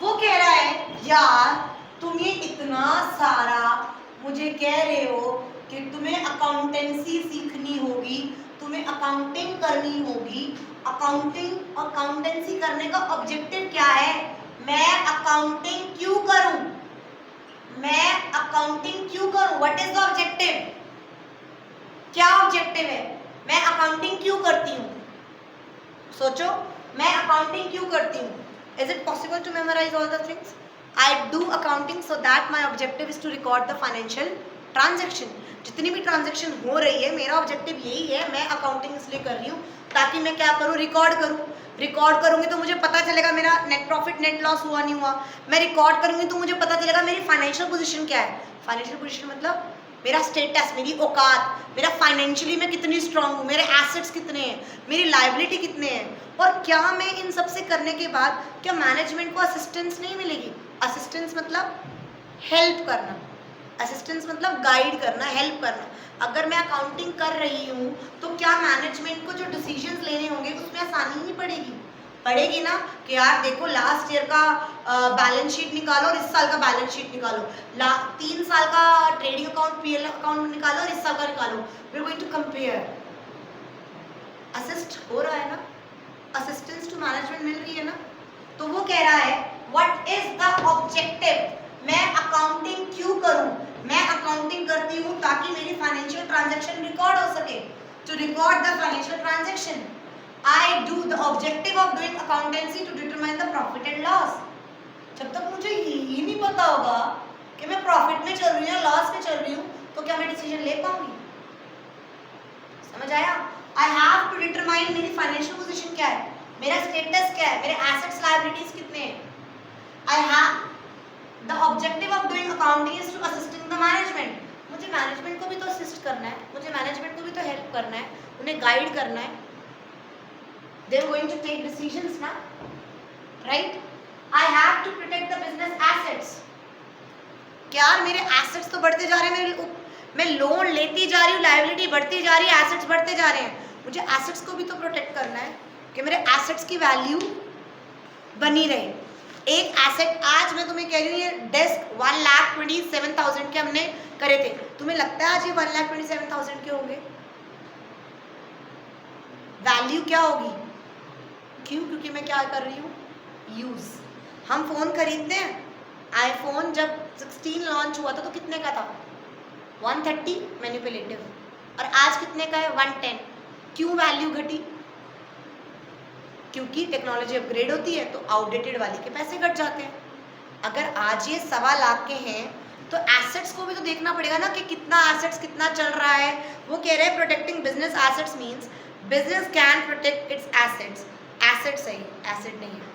वो कह रहा है, यार तुम ये इतना सारा मुझे कह रहे हो कि तुम्हें अकाउंटेंसी सीखनी होगी, तुम्हें अकाउंटिंग करनी होगी। अकाउंटिंग, अकाउंटेंसी करने का ऑब्जेक्टिव क्या है? मैं अकाउंटिंग क्यों करूं? मैं अकाउंटिंग क्यों करूं? What is the objective? क्या ऑब्जेक्टिव है? मैं अकाउंटिंग क्यों करती हूँ? सोचो, मैं अकाउंटिंग क्यों करती हूँ? Is it possible to memorize all the things? I do accounting so that my objective is to record the financial transaction. जितनी भी ट्रांजेक्शन हो रही है, मेरा ऑब्जेक्टिव यही है, मैं अकाउंटिंग इसलिए कर रही हूँ ताकि मैं क्या करूँ, रिकॉर्ड करूँ। रिकॉर्ड करूँगी तो मुझे पता चलेगा मेरा नेट प्रॉफिट नेट लॉस हुआ नहीं हुआ। मैं रिकॉर्ड करूँगी तो मुझे पता चलेगा मेरी फाइनेंशियल पोजीशन क्या है। फाइनेंशियल पोजीशन मतलब मेरा स्टेटस, मेरी औकात, मेरा फाइनेंशियली मैं कितनी स्ट्रांग हूँ, मेरे एसेट्स कितने हैं, मेरी लायबिलिटी कितने हैं, और क्या मैं इन सब से करने के बाद क्या मैनेजमेंट को असिस्टेंस नहीं मिलेगी? असिस्टेंस मतलब हेल्प करना, असिस्टेंस मतलब गाइड करना, हेल्प करना। अगर मैं अकाउंटिंग कर रही हूँ तो क्या मैनेजमेंट को जो डिसीजंस लेने होंगे उसमें आसानी नहीं पड़ेगी? पड़ेगी ना, कि यार देखो लास्ट ईयर का बैलेंस शीट निकालो और इस साल का बैलेंस शीट निकालो, 3 साल का ट्रेडिंग अकाउंट पीएल अकाउंट निकालो और इस साल का निकालो, we are going to compare. Assist हो रहा है ना, असिस्टेंस टू मैनेजमेंट मिल रही है ना। तो वो कह रहा है व्हाट इज द ऑब्जेक्टिव, मैं अकाउंटिंग क्यों करूं? मैं अकाउंटिंग करती हूं ताकि मेरी फाइनेंशियल ट्रांजैक्शन रिकॉर्ड हो सके, to record the financial transaction. I do the objective of doing accountancy to determine the profit and loss. जब तक मुझे यही नहीं पता होगा कि मैं प्रॉफिट में चल रही हूँ या लॉस में चल रही हूँ तो क्या मैं डिसीजन ले पाऊंगी? समझ आया? I have to determine मेरी फाइनेंशियल पोजीशन क्या है, मेरा स्टेटस क्या है, मेरे एसेट्स लायबिलिटीज कितने हैं। I have the objective of doing accounting is to assisting the management. मुझे मैनेजमेंट को भी तो असिस्ट करना है, मुझे मैनेजमेंट को भी तो हेल्प करना है, उन्हें गाइड करना है। They are going to take decisions now, right? I have to protect the business assets. क्या यार मेरे assets तो बढ़ते जा रहे हैं, मैं लोन लेती जा रही हूँ, लायबिलिटी बढ़ती जा रही है, assets बढ़ते जा रहे हैं, मुझे assets को भी तो प्रोटेक्ट करना है कि मेरे assets की वैल्यू बनी रहे। एक एसेट, आज मैं तुम्हें कह रही हूँ ये डेस्क 1,27,000 के हमने करे थे, तुम्हें लगता है आज ये 1,27,000 के होंगे? वैल्यू क्या होगी? क्यों? क्योंकि मैं क्या कर रही हूँ, यूज। हम फोन खरीदते हैं, आईफोन जब 16 लॉन्च हुआ था तो कितने का था? 130 मैनिपुलेटिव, और आज कितने का है? 110। क्यों वैल्यू घटी? क्योंकि टेक्नोलॉजी अपग्रेड होती है तो आउटडेटेड वाले के पैसे घट जाते हैं। अगर आज ये 1.25 लाख के हैं तो एसेट्स को भी तो देखना पड़ेगा ना कि कितना एसेट्स कितना चल रहा है। वो कह रहे हैं protecting business assets means business can protect its assets. Asset सही, एसेट नहीं है,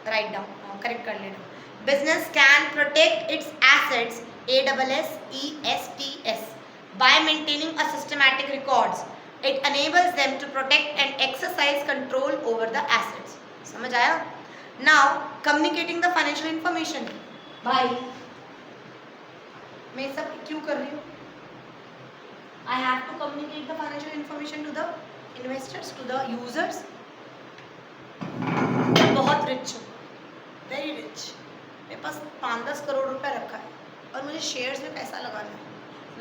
राइट डाउन, करेक्ट कर लेना। Business can protect its assets ASSESTS by maintaining a systematic records. It enables them to protect and exercise control over the assets. समझ आया? Now communicating the financial information. भाई मैं सब क्यों कर रही हूँ? I have to communicate the financial information to the investors, to the users. बहुत रिच हूँ, वेरी रिच, मेरे पास 5-10 करोड़ रुपए रखा है और मुझे शेयर्स में पैसा लगाना है।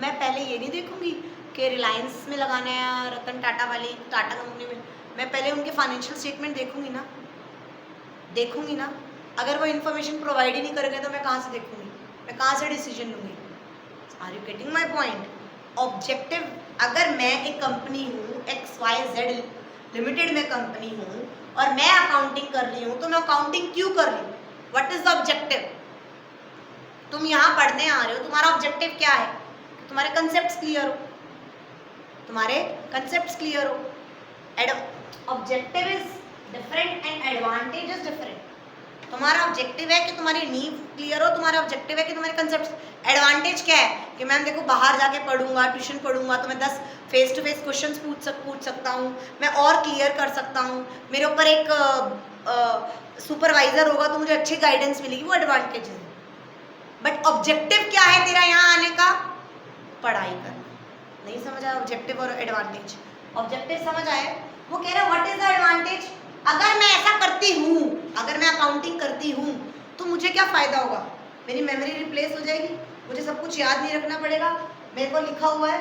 मैं पहले ये नहीं देखूंगी कि रिलायंस में लगाना है या रतन टाटा वाली टाटा कंपनी में, मैं पहले उनके फाइनेंशियल स्टेटमेंट देखूंगी ना। अगर वो इन्फॉर्मेशन प्रोवाइड ही नहीं करेंगे तो मैं कहाँ से देखूंगी, मैं कहाँ से डिसीजन लूँगी? Are you getting my point? Objective, अगर मैं एक कंपनी हूँ XYZ लिमिटेड में कंपनी हूँ और मैं अकाउंटिंग कर रही हूँ तो मैं अकाउंटिंग क्यों कर रही हूँ? What is the objective? तुम यहाँ पढ़ने आ रहे हो, तुम्हारा ऑब्जेक्टिव क्या है? तुम्हारे कंसेप्ट्स क्लियर हो, तुम्हारे कंसेप्ट्स क्लियर हो। Objective is different and advantage is different. तुम्हारा ऑब्जेक्टिव है कि तुम्हारी नींव क्लियर हो, तुम्हारा ऑब्जेक्टिव है कि तुम्हारे कंसेप्ट्स। एडवांटेज क्या है कि मैम देखो बाहर जाके पढ़ूंगा, ट्यूशन पढ़ूंगा तो मैं 10 फेस टू फेस क्वेश्चंस पूछ सकता हूँ, मैं और क्लियर कर सकता हूँ, मेरे ऊपर एक सुपरवाइजर होगा तो मुझे अच्छी गाइडेंस मिलेगी, वो एडवांटेज है। बट ऑब्जेक्टिव क्या है तेरा यहाँ आने का? पढ़ाई करना। नहीं समझ आया ऑब्जेक्टिव और एडवांटेज? ऑब्जेक्टिव समझ आए? वो कह रहे हैं व्हाट इज द एडवांटेज? अगर मैं ऐसा करती हूँ, अगर मैं अकाउंटिंग करती हूँ तो मुझे क्या फ़ायदा होगा? मेरी मेमोरी रिप्लेस हो जाएगी, मुझे सब कुछ याद नहीं रखना पड़ेगा। मेरे को लिखा हुआ है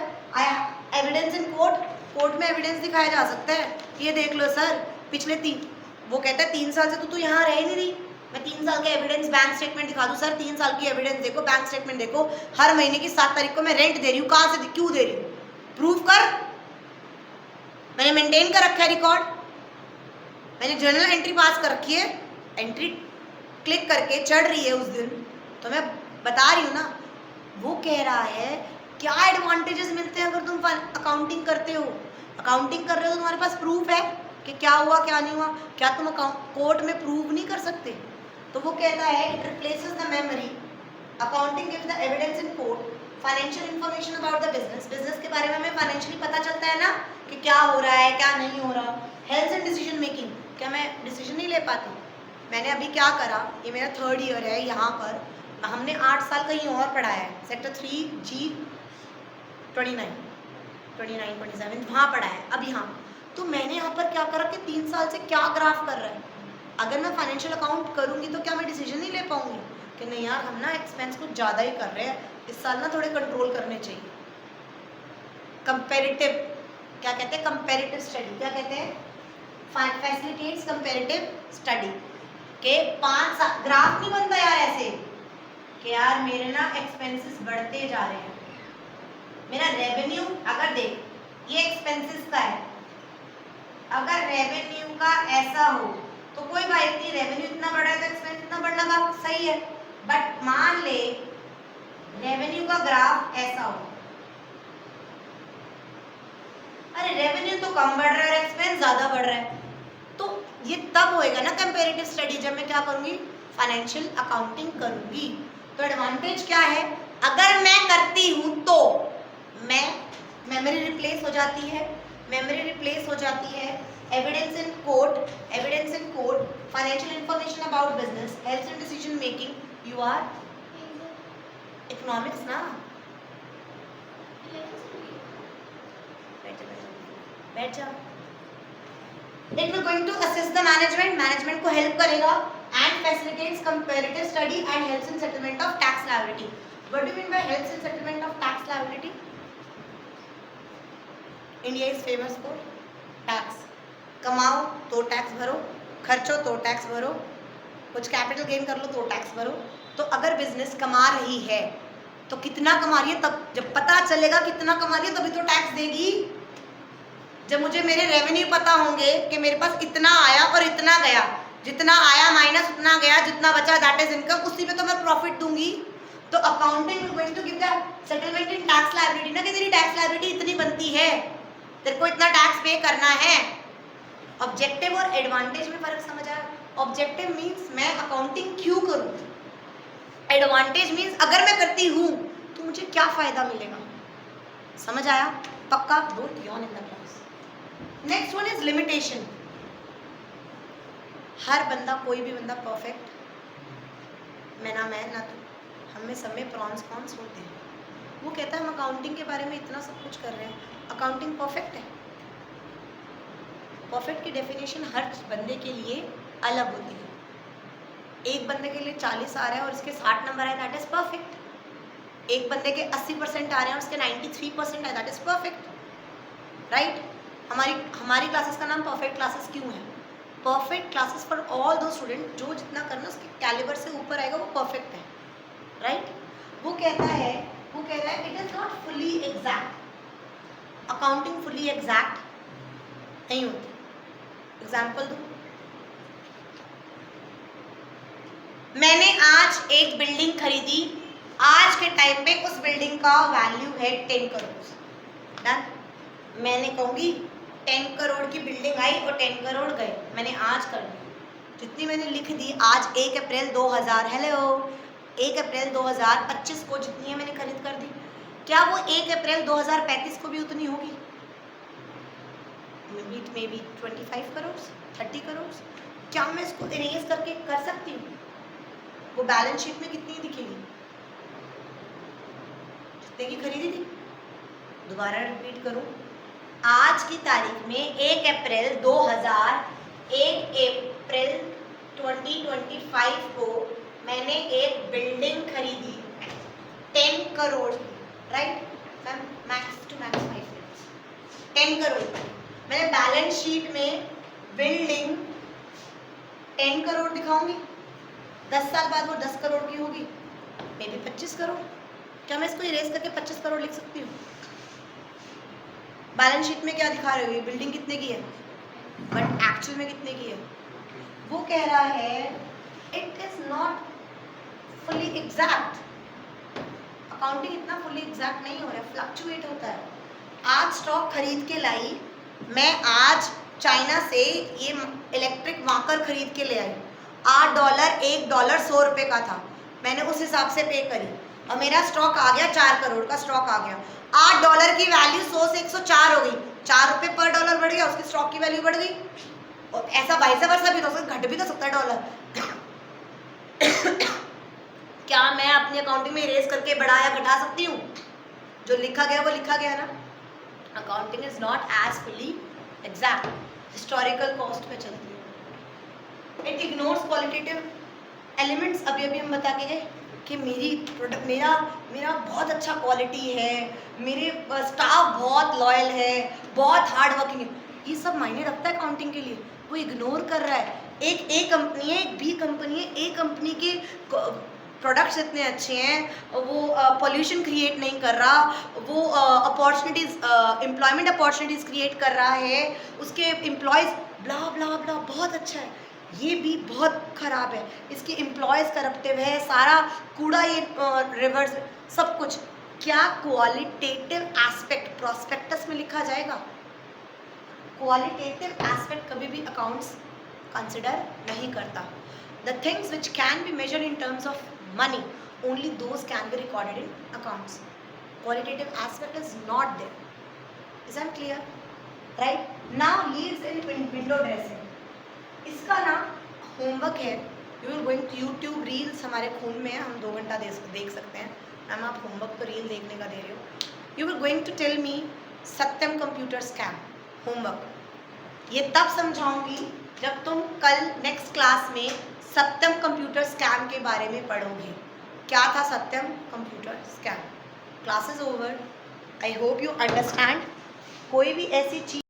एविडेंस इन कोर्ट में एविडेंस दिखाया जा सकता है, ये देख लो सर पिछले वो कहता है 3 साल से तो तू यहाँ रह नहीं रही, मैं 3 साल का एविडेंस बैंक स्टेटमेंट दिखा दूँ? सर 3 साल की एविडेंस देखो, बैंक स्टेटमेंट देखो, हर महीने की 7 तारीख को मैं रेंट दे रही हूँ, कहाँ से क्यों दे रही हूँ? प्रूव कर। मैंने मेंटेन कर रखा है रिकॉर्ड, मैंने जर्नल एंट्री पास कर रखी है, एंट्री क्लिक करके चढ़ रही है उस दिन, तो मैं बता रही हूँ ना। वो कह रहा है क्या एडवांटेजेस मिलते हैं अगर तुम अकाउंटिंग करते हो। अकाउंटिंग कर रहे हो तो तुम्हारे पास प्रूफ है कि क्या हुआ क्या नहीं हुआ। क्या तुम कोर्ट में प्रूव नहीं कर सकते? तो वो कहता है it replaces the memory, accounting gives the evidence in court, financial information about the business, business के बारे में हमें फाइनेंशियली पता चलता है ना कि क्या हो रहा है क्या नहीं हो रहा। हेल्थ एंड डिसीजन मेकिंग, क्या मैं डिसीजन नहीं ले पाती? मैंने अभी क्या करा, ये मेरा 3rd ईयर है यहाँ पर, हमने 8 साल कहीं और पढ़ा है, सेक्टर 3G 29-27 वहाँ पढ़ा है। अब यहाँ तो मैंने यहाँ पर क्या करा कि 3 साल से क्या ग्राफ कर रहा है। अगर मैं फाइनेंशियल अकाउंट करूँगी तो क्या मैं डिसीजन नहीं ले पाऊँगी कि नहीं यार हम ना एक्सपेंस कुछ ज़्यादा ही कर रहे हैं, इस साल ना थोड़े कंट्रोल करने चाहिए। कंपेरेटिव, क्या कहते हैं, कंपेरेटिव स्टडी, क्या कहते हैं, फैसिलिटेट्स कंपेरेटिव स्टडी के 5 साल ग्राफ नहीं बनता यार ऐसे कि यार मेरे ना एक्सपेंसेस बढ़ते जा रहे हैं, मेरा रेवेन्यू, अगर देख ये एक्सपेंसेस का है, अगर रेवेन्यू का ऐसा हो तो कोई बात नहीं, रेवेन्यू इतना बढ़ा है तो एक्सपेंस इतना बढ़ना का सही है। बट मान ले रेवेन्यू का ग्राफ ऐसा हो, अरे रेवेन्यू तो कम बढ़ रहा है और एक्सपेंस ज्यादा बढ़ रहा है, तो ये तब होएगा ना कंपैरेटिव स्टडी, जब मैं क्या करूंगी, फाइनेंशियल अकाउंटिंग करूंगी। तो एडवांटेज क्या है, अगर मैं करती हूं तो मैं मेमोरी रिप्लेस हो जाती है, मेमोरी रिप्लेस हो जाती है, evidence in court, evidence in court, financial information about business, health and decision making, you are economics ना, बैठ जाओ। It will going to assist the management, management को हेल्प करेगा, and facilitates comparative study and helps in settlement of tax liability. What do you mean by helps in settlement of tax liability? India is famous for tax, कमाओ तो टैक्स भरो, खर्चो तो टैक्स भरो, कुछ कैपिटल गेन कर लो तो टैक्स भरो। तो अगर बिजनेस कमा रही है तो कितना कमा रही है, तब जब पता चलेगा कितना कमा रही है तभी तो टैक्स देगी। जब मुझे मेरे रेवेन्यू पता होंगे कि मेरे पास इतना आया और इतना गया, जितना आया माइनस उतना गया, जितना बचा दैट इज इनकम, उसी पे तो मैं प्रॉफिट दूंगी। तो accounting is going to give the settlement in tax liability ना, कि तेरी टैक्स लायबिलिटी इतनी बनती है, तेरे को इतना टैक्स पे करना है। ऑब्जेक्टिव और एडवांटेज में फर्क समझ आया? ऑब्जेक्टिव मीन्स मैं अकाउंटिंग क्यों करूं, एडवांटेज मीन्स अगर मैं करती हूं तो मुझे क्या फायदा मिलेगा। समझ आया? पक्का? Don't yawn in the class. Next one is limitation. हर बंदा, कोई भी बंदा परफेक्ट, मैं ना तू, हम में सब में प्रॉन्स कॉन्स होते हैं। वो कहता है हम अकाउंटिंग के बारे में इतना सब कुछ कर रहे हैं, अकाउंटिंग परफेक्ट है? परफेक्ट की डेफिनेशन हर बंदे के लिए अलग होती है। एक बंदे के लिए 40 आ रहा है और उसके 60 नंबर आए, दैट इज परफेक्ट। एक बंदे के 80% आ रहे हैं और उसके 93% आए, दैट इज परफेक्ट, राइट? हमारी क्लासेस का नाम परफेक्ट क्लासेस क्यों है? परफेक्ट क्लासेस फॉर ऑल दो स्टूडेंट जो जितना करना उसके कैलिबर से ऊपर आएगा वो परफेक्ट है, राइट? वो कह रहा है it is not fully exact, accounting fully exact नहीं होती। एग्जाम्पल दूं, मैंने आज एक बिल्डिंग खरीदी, आज के टाइम पे उस बिल्डिंग का वैल्यू है 10 करोड़। डन? मैंने कहूँगी 10 करोड़ की बिल्डिंग आई और 10 करोड़ गए, मैंने आज कर दी। जितनी मैंने लिख दी आज 1 अप्रैल 2000, हेलो 1 अप्रैल 2025 को जितनी है मैंने खरीद कर दी, क्या वो 1 अप्रैल 2035 को भी उतनी होगी? May be 25 crore, 30 crore. क्या मैं इसको इरेज करके कर सकती हूँ? वो बैलेंस शीट में कितनी दिखेगी? जितने की खरीदी थी। दोबारा रिपीट करूँ, आज की तारीख में 1 अप्रैल 2025 को मैंने एक बिल्डिंग खरीदी 10 crore, right? Max to max 5 मिनट्स, 10 करोड़। मैंने बैलेंस शीट में बिल्डिंग 10 करोड़ दिखाऊंगी, 10 साल बाद वो 10 करोड़ की होगी, मे बी 25 करोड़। क्या मैं इसको इरेज करके 25 करोड़ लिख सकती हूँ? बैलेंस शीट में क्या दिखा रहे हो, ये बिल्डिंग कितने की है, बट एक्चुअल में कितने की है। वो कह रहा है it is not fully exact, accounting इतना फुली एग्जैक्ट नहीं हो रहा है, फ्लक्चुएट होता है। आज स्टॉक खरीद के लाई मैं, आज चाइना से ये इलेक्ट्रिक वाकर खरीद के ले आई, $8, $1 100 का था, मैंने उस हिसाब से पे करी और मेरा स्टॉक आ गया 4 करोड़ का स्टॉक आ गया। $8 की वैल्यू 100 से 104 हो गई, ₹4 पर डॉलर बढ़ गया, उसकी स्टॉक की वैल्यू बढ़ गई। और ऐसा वाइस वर्सा भी हो सकता है, घट भी तो सकता है डॉलर। क्या मैं अपनी अकाउंटिंग में इरेज करके बढ़ा या घटा सकती हूँ? जो लिखा गया वो लिखा गया ना। Accounting is not as fully exact, historical cost पे चलती है। It ignores qualitative elements. अभी अभी हम बता के गए कि मेरी प्रोडक्ट, मेरा बहुत अच्छा क्वालिटी है, मेरे स्टाफ बहुत लॉयल है, बहुत हार्ड वर्किंग है, ये सब मायने रखता है अकाउंटिंग के लिए। वो इग्नोर कर रहा है। एक ए कंपनी है, एक बी कंपनी है, ए कंपनी के प्रोडक्ट्स इतने अच्छे हैं, वो पोल्यूशन क्रिएट नहीं कर रहा, वो अपॉर्चुनिटीज़, एम्प्लॉयमेंट अपॉर्चुनिटीज़ क्रिएट कर रहा है, उसके एम्प्लॉयज़ ब्ला ब्ला ब्ला बहुत अच्छा है। ये भी बहुत ख़राब है, इसके एम्प्लॉयज़ करप्टिव है, सारा कूड़ा ये रिवर्स सब कुछ। क्या क्वालिटेटिव एस्पेक्ट प्रोस्पेक्टस में लिखा जाएगा? क्वालिटेटिव एस्पेक्ट कभी भी अकाउंट्स कंसिडर नहीं करता। The things which can be measured in terms of money, only those can be recorded in accounts. Qualitative aspect is not there. Is that clear? Right? Now leads in window dressing. इसका ना होमवर्क है। You are going to YouTube reels, हमारे खून में है, हम 2 घंटा देख सकते हैं। मैम आप होमवर्क तो रील देखने का दे रहे हो। You are going to tell me Satyam computer scam homework. ये तब समझाऊंगी जब तुम कल नेक्स्ट क्लास में सत्यम कंप्यूटर स्कैम के बारे में पढ़ोगे। क्या था Satyam computer scam? Class is over. I hope you understand. कोई भी ऐसी चीज